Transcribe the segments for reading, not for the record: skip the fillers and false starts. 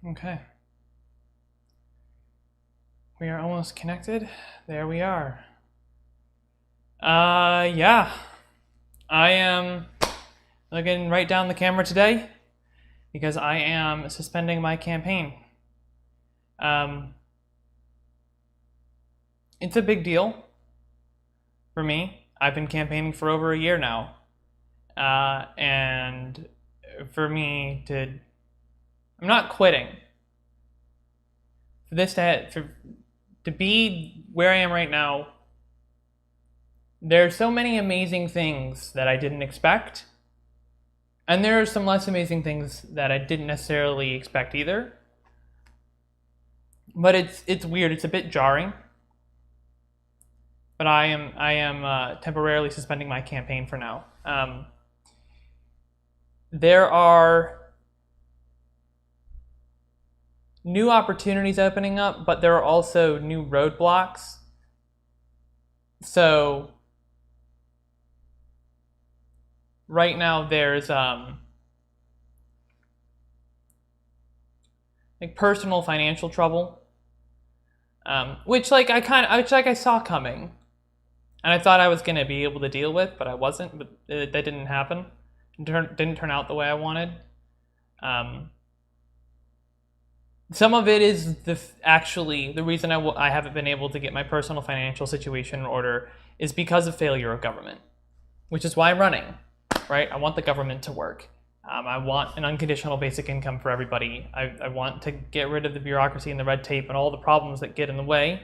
Okay. We are almost connected. There we are. Yeah. I am looking right down the camera today because I am suspending my campaign. Um, it's a big deal for me. I've been campaigning for over a year now. And for me I'm not quitting. To be where I am right now, there's so many amazing things that I didn't expect, and there are some less amazing things that I didn't necessarily expect either. But it's weird. It's a bit jarring. But I am temporarily suspending my campaign for now. There are new opportunities opening up, but there are also new roadblocks. So right now there's like personal financial trouble, which I saw coming, and I thought I was gonna be able to deal with, but I wasn't. But that didn't happen. Didn't turn out the way I wanted. Some of it is the reason I haven't been able to get my personal financial situation in order is because of failure of government, which is why I'm running, right? I want the government to work. I want an unconditional basic income for everybody. I want to get rid of the bureaucracy and the red tape and all the problems that get in the way.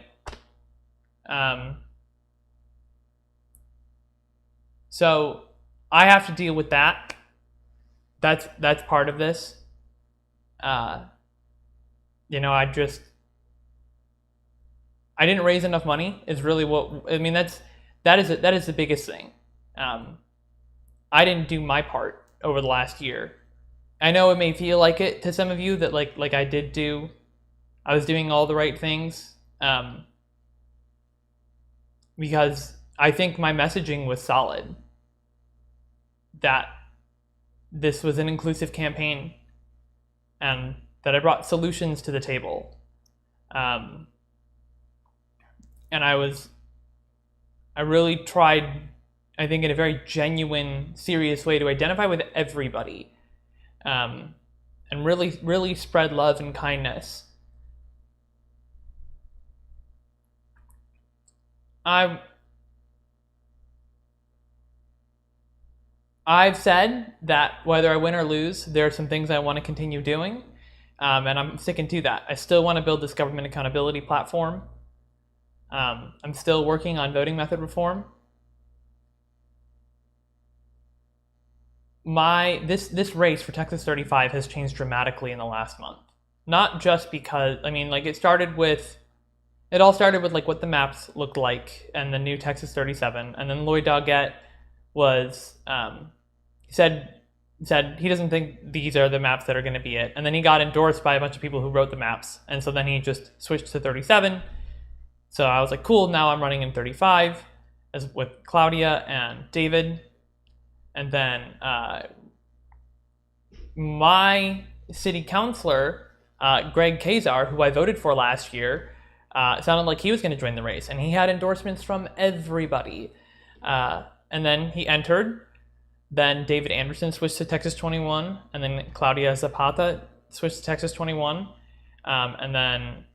So I have to deal with that. That's part of this. I didn't raise enough money is really what I mean. That is the biggest thing. I didn't do my part over the last year. I know it may feel like it to some of you that like I was doing all the right things, because I think my messaging was solid, that this was an inclusive campaign and that I brought solutions to the table. And I really tried, I think in a very genuine, serious way, to identify with everybody, and really, really spread love and kindness. I've said that whether I win or lose, there are some things I want to continue doing, and I'm sticking to that. I still want to build this government accountability platform. I'm still working on voting method reform. This race for Texas 35 has changed dramatically in the last month. Not just because, it all started with like what the maps looked like and the new Texas 37, and then Lloyd Doggett was said he doesn't think these are the maps that are going to be it, and then he got endorsed by a bunch of people who wrote the maps, and so then he just switched to 37. So I was like, cool, now I'm running in 35 as with Claudia and David. And then my city councilor, Greg Kazar, who I voted for last year, sounded like he was going to join the race, and he had endorsements from everybody. And then he entered. Then David Anderson switched to Texas 21, and then Claudia Zapata switched to Texas 21, and then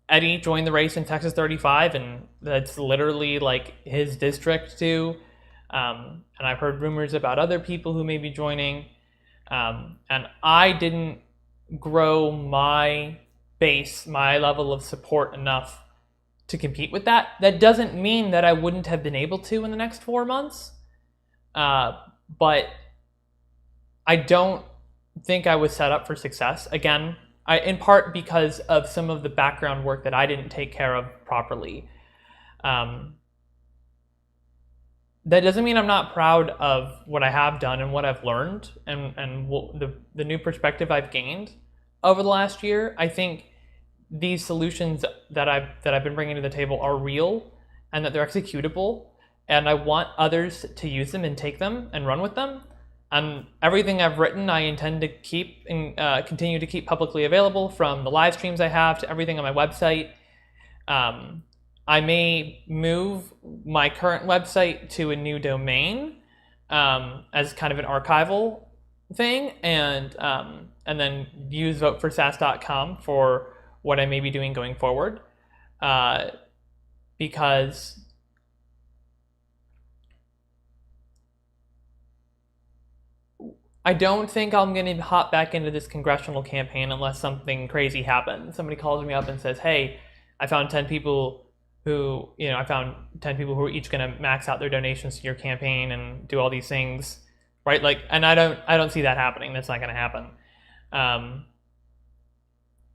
Eddie joined the race in Texas 35, and that's literally like his district too. And I've heard rumors about other people who may be joining. And I didn't grow my base, my level of support enough to compete with that. That doesn't mean that I wouldn't have been able to in the next 4 months. But I don't think I was set up for success. Again, in part because of some of the background work that I didn't take care of properly. That doesn't mean I'm not proud of what I have done and what I've learned and the new perspective I've gained over the last year. I think these solutions that I've been bringing to the table are real and that they're executable, and I want others to use them and take them and run with them. And everything I've written, I intend to keep and continue to keep publicly available, from the live streams I have to everything on my website. I may move my current website to a new domain as kind of an archival thing, and then use voteforsas.com for what I may be doing going forward, because I don't think I'm going to hop back into this congressional campaign unless something crazy happens. Somebody calls me up and says, "Hey, I found 10 people who are each going to max out their donations to your campaign and do all these things," right? Like, and I don't see that happening. That's not going to happen.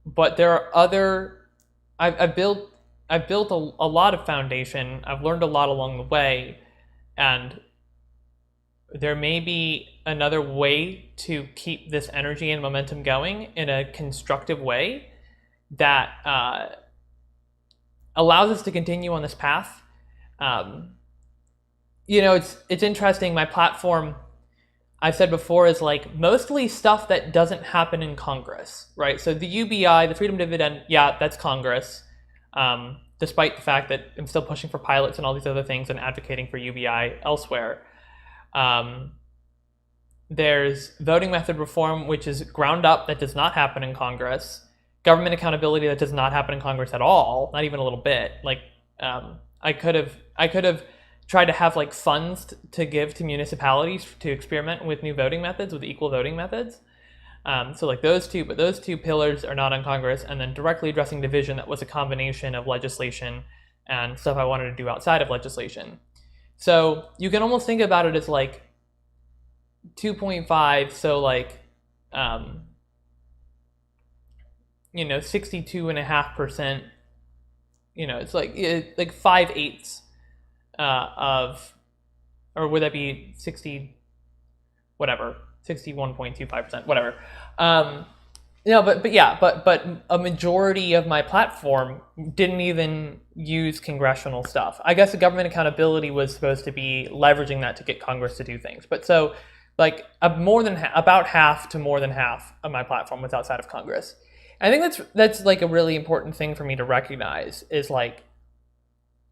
But there are other. I've built a lot of foundation. I've learned a lot along the way, and there may be another way to keep this energy and momentum going in a constructive way that allows us to continue on this path. It's interesting. My platform, I've said before, is like mostly stuff that doesn't happen in Congress, right? So the UBI, the Freedom Dividend, yeah, that's Congress. Despite the fact that I'm still pushing for pilots and all these other things and advocating for UBI elsewhere. There's voting method reform, which is ground up, that does not happen in Congress. Government accountability, that does not happen in Congress at all, not even a little bit. Like, I could have tried to have like funds to give to municipalities to experiment with new voting methods, with equal voting methods. So like those two pillars are not in Congress. And then directly addressing division, that was a combination of legislation and stuff I wanted to do outside of legislation. So you can almost think about it as like 2.5, so like 62.5%, it's like 5/8 of, or would that be 60, whatever, 61.25%, whatever. But a majority of my platform didn't even use congressional stuff. I guess the government accountability was supposed to be leveraging that to get Congress to do things. But so like about half to more than half of my platform was outside of Congress. I think that's like a really important thing for me to recognize, is like,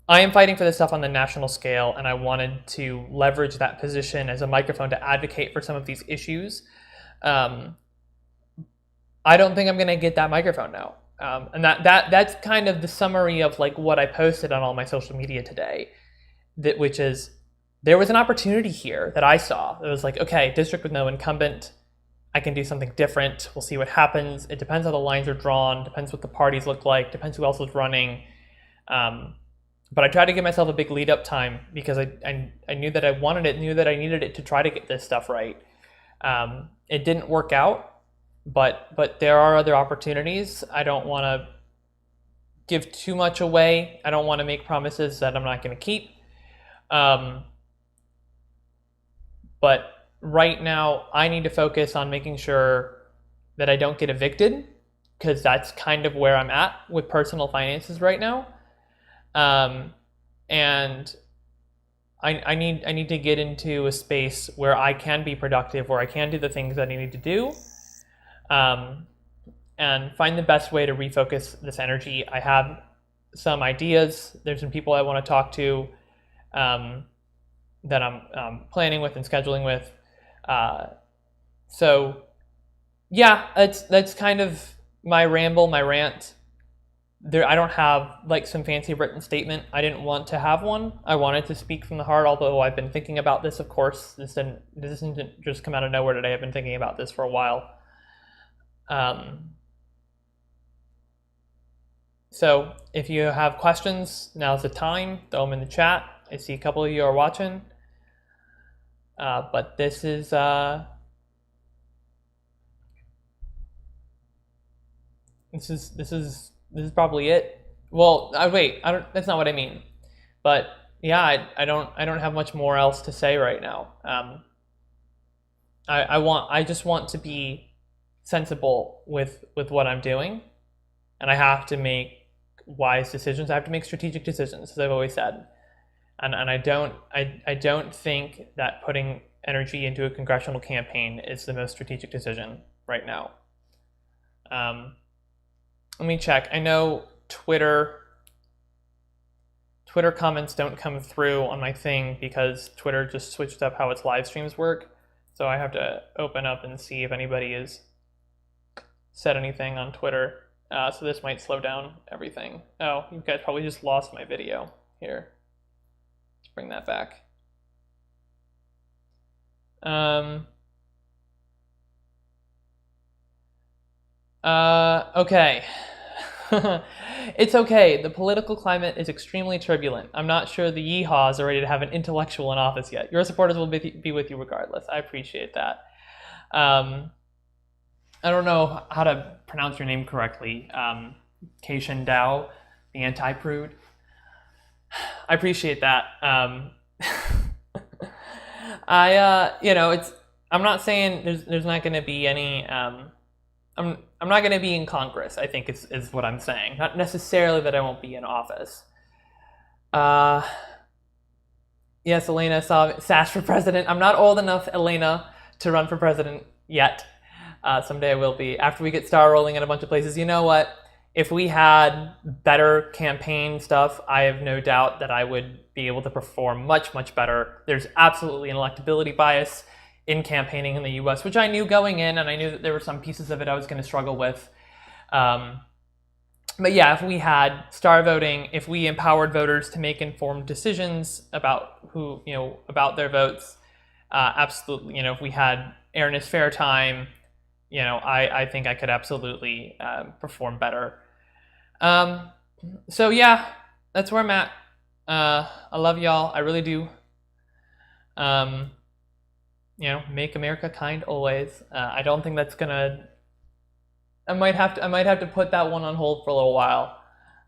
I am fighting for this stuff on the national scale, and I wanted to leverage that position as a microphone to advocate for some of these issues. I don't think I'm going to get that microphone now. And that's kind of the summary of like what I posted on all my social media today, which is, there was an opportunity here that I saw. It was like, okay, district with no incumbent, I can do something different. We'll see what happens. It depends how the lines are drawn, depends what the parties look like, depends who else is running. But I tried to give myself a big lead up time because I knew that I wanted it, knew that I needed it to try to get this stuff right. It didn't work out, but there are other opportunities. I don't want to give too much away. I don't want to make promises that I'm not going to keep. But right now, I need to focus on making sure that I don't get evicted, because that's kind of where I'm at with personal finances right now. And I need to get into a space where I can be productive, where I can do the things that I need to do, and find the best way to refocus this energy. I have some ideas. There's some people I want to talk to, that I'm planning with and scheduling with. So yeah, that's kind of my ramble, my rant. I don't have like some fancy written statement. I didn't want to have one. I wanted to speak from the heart, although I've been thinking about this, of course. This didn't just come out of nowhere today. I've been thinking about this for a while. So if you have questions, now's the time. Throw them in the chat. I see a couple of you are watching. But this is probably it. Well, wait, that's not what I mean. But yeah, I don't have much more else to say right now. I just want to be sensible with what I'm doing, and I have to make wise decisions. I have to make strategic decisions, as I've always said. And I don't think that putting energy into a congressional campaign is the most strategic decision right now. Let me check. I know Twitter comments don't come through on my thing because Twitter just switched up how its live streams work. So I have to open up and see if anybody has said anything on Twitter. So this might slow down everything. Oh, you guys probably just lost my video. Here, let's bring that back. Okay. It's okay. The political climate is extremely turbulent. I'm not sure the yeehaws are ready to have an intellectual in office yet. Your supporters will be with you regardless. I appreciate that. I don't know how to pronounce your name correctly. Keishan Dao, the anti-prude. I appreciate that. I'm not saying there's not going to be any. I'm not going to be in Congress, I think is what I'm saying. Not necessarily that I won't be in office. Yes, Elena sash for president. I'm not old enough, Elena, to run for president yet. Someday I will be. After we get star rolling in a bunch of places, you know what? If we had better campaign stuff, I have no doubt that I would be able to perform much, much better. There's absolutely an electability bias in campaigning in the US, which I knew going in, and I knew that there were some pieces of it I was going to struggle with. But yeah, if we had star voting, if we empowered voters to make informed decisions about about their votes, absolutely, if we had fairness, fair time, I think I could absolutely perform better. So yeah, that's where I'm at. I love y'all. I really do. Make America kind always. I don't think that's gonna. I might have to put that one on hold for a little while.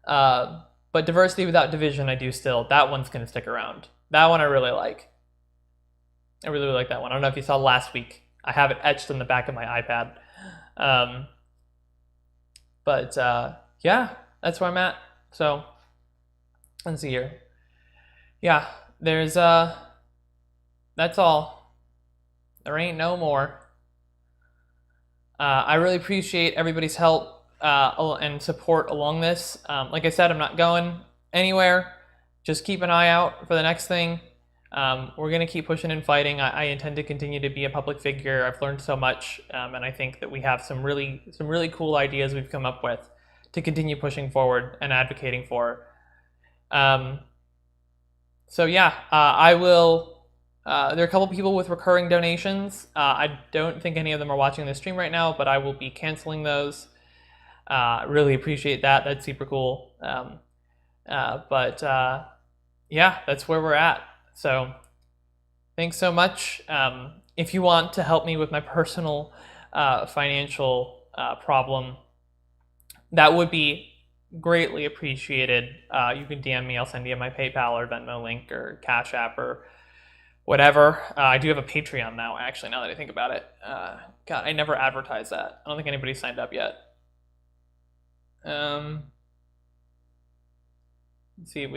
But diversity without division, I do still. That one's gonna stick around. That one I really like. I really like that one. I don't know if you saw last week. I have it etched in the back of my iPad. Yeah, that's where I'm at. So let's see here. Yeah, there's that's all. There ain't no more. I really appreciate everybody's help and support along this. Like I said, I'm not going anywhere. Just keep an eye out for the next thing. We're going to keep pushing and fighting. I intend to continue to be a public figure. I've learned so much, and I think that we have some really cool ideas we've come up with to continue pushing forward and advocating for. So yeah, I will. There are a couple people with recurring donations. I don't think any of them are watching this stream right now, but I will be canceling those. Really appreciate that. That's super cool. Yeah, that's where we're at. So thanks so much. If you want to help me with my personal financial problem, that would be greatly appreciated. You can DM me. I'll send you my PayPal or Venmo link or Cash App or whatever. I do have a Patreon now, actually, now that I think about it. God, I never advertised that. I don't think anybody's signed up yet. Let's see if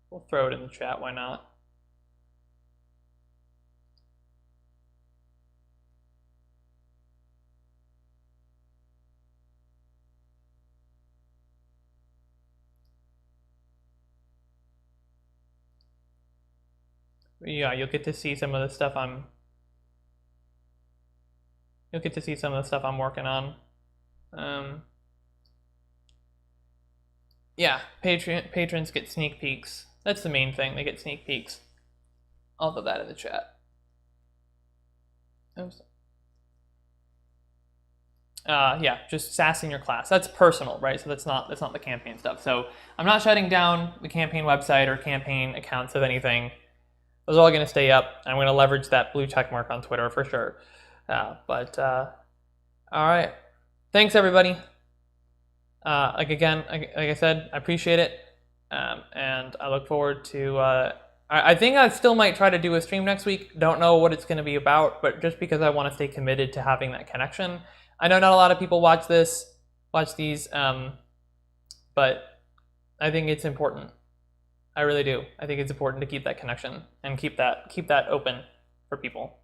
we'll throw it in the chat, why not? Yeah, you'll get to see some of the stuff I'm working on. Yeah, patrons get sneak peeks. That's the main thing. They get sneak peeks. I'll put that in the chat. Oops. Yeah, just sassing your class. That's personal, right? So that's not the campaign stuff. So I'm not shutting down the campaign website or campaign accounts of anything. Those are all going to stay up. I'm going to leverage that blue check mark on Twitter for sure. All right. Thanks, everybody. Like I said, I appreciate it. And I look forward to... I think I still might try to do a stream next week. Don't know what it's going to be about, but just because I want to stay committed to having that connection. I know not a lot of people watch these, but I think it's important. I really do. I think it's important to keep that connection and keep that open. for people.